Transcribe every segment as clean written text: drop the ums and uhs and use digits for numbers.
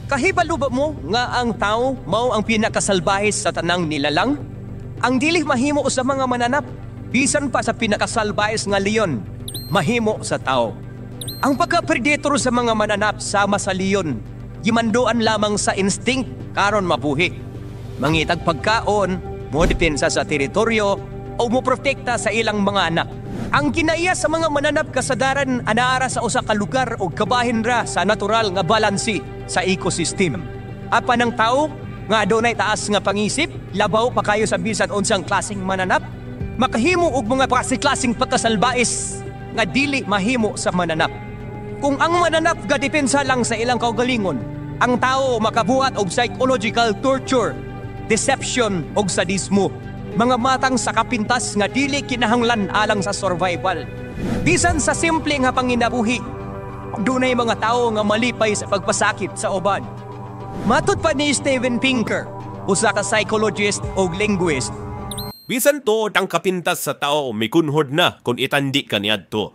Kahibalo ba mo nga ang tao mao ang pinakasalbahis sa tanang nilalang? Ang dili mahimo sa mga mananap, bisan pa sa pinakasalbahis nga leon, mahimo sa tao. Ang pagka-predator sa mga mananap sama sa leon, gimanduan lamang sa instinct karon mabuhi. Mangitag pagkaon, mo depensa sa teritoryo o mo protekta sa ilang mga anak. Ang kinaiya sa mga mananap kasadaran anaara sa usa ka lugar o kabahin ra sa natural nga balansi sa ecosystem. Apan ang tao nga adunay taas nga pangisip, labaw pa kayo sa bisan unsang klaseng mananap, makahimo og mga klaseng pagkasalbais nga dili mahimo sa mananap. Kung ang mananap gadepensa lang sa ilang kaugalingon, ang tao makabuhat og psychological torture, deception og sadismo. Mga matang sa kapintas nga dili kinahanglan alang sa survival. Bisan sa simple nga panginabuhi, dunay mga tao nga malipay sa pagpasakit sa uban. Matud pa ni Steven Pinker, usa ka psychologist o linguist. Bisan to ang kapintas sa tao mikunhod na kung itandi kaniadto.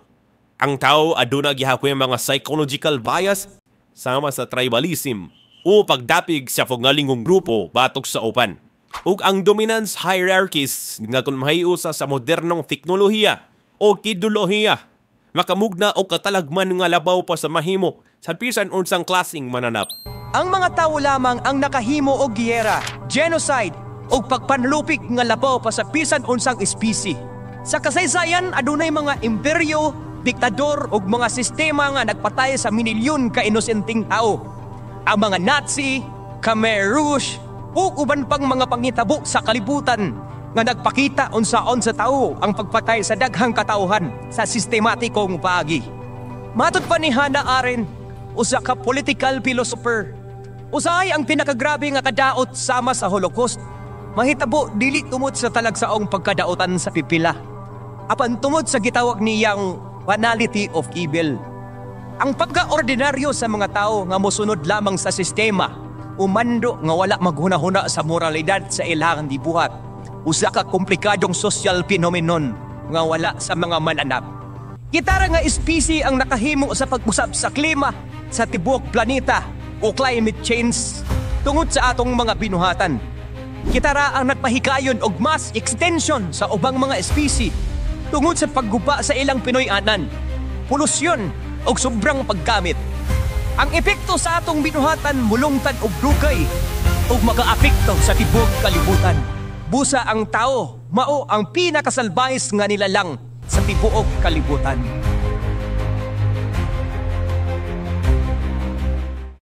Ang tao aduna gihakoy mga psychological bias sama sa tribalism o pagdapig sa fungalingong grupo batok sa upan. Ug ang dominance hierarchies nga kung mahiusa sa modernong teknolohiya o kidolohiya, makamugna o katalagman nga labaw pa sa mahimo sa bisan unsang klaseng mananap. Ang mga tao lamang ang nakahimo og giyera, genocide o pagpanlupig nga labaw pa sa bisan unsang espisi. Sa kasaysayan adunay mga imperyo, diktador ug mga sistema nga nagpatay sa minilyon ka inosenteng tao. Ang mga Nazi, Khmer Rouge, ug uban pang mga pangitabo sa kalibutan nga nagpakita unsaon sa tao ang pagpatay sa daghang katauhan sa sistematikong paagi. Matud pa ni Hannah Arendt, usa ka political philosopher, usahay ang pinakagrabe nga kadaot sama sa Holocaust, mahitabo dili tungod sa talagsaong pagkadaotan sa pipila, apan tungod sa gitawag niyang banality of evil. Ang pagkaordinaryo sa mga tao nga mosunod lamang sa sistema, umando nga wala maghuna-huna sa moralidad sa ilang dibuhat, usa ka komplikadong social phenomenon nga wala sa mga mananap. Kitara nga espisi ang nakahimo sa pag-usab sa klima sa tibuok planeta o climate change tungod sa atong mga binuhatan. Kitara ang nagpahikayon og mass extension sa ubang mga espisi tungod sa pagguba sa ilang Pinoy-anan, polusyon o sobrang paggamit. Ang epekto sa atong binuhatan mulungtad og dugay ug makaapekto sa tibuok kalibutan. Busa ang tao mao ang pinakasalbahis nga nilalang sa tibuok kalibutan.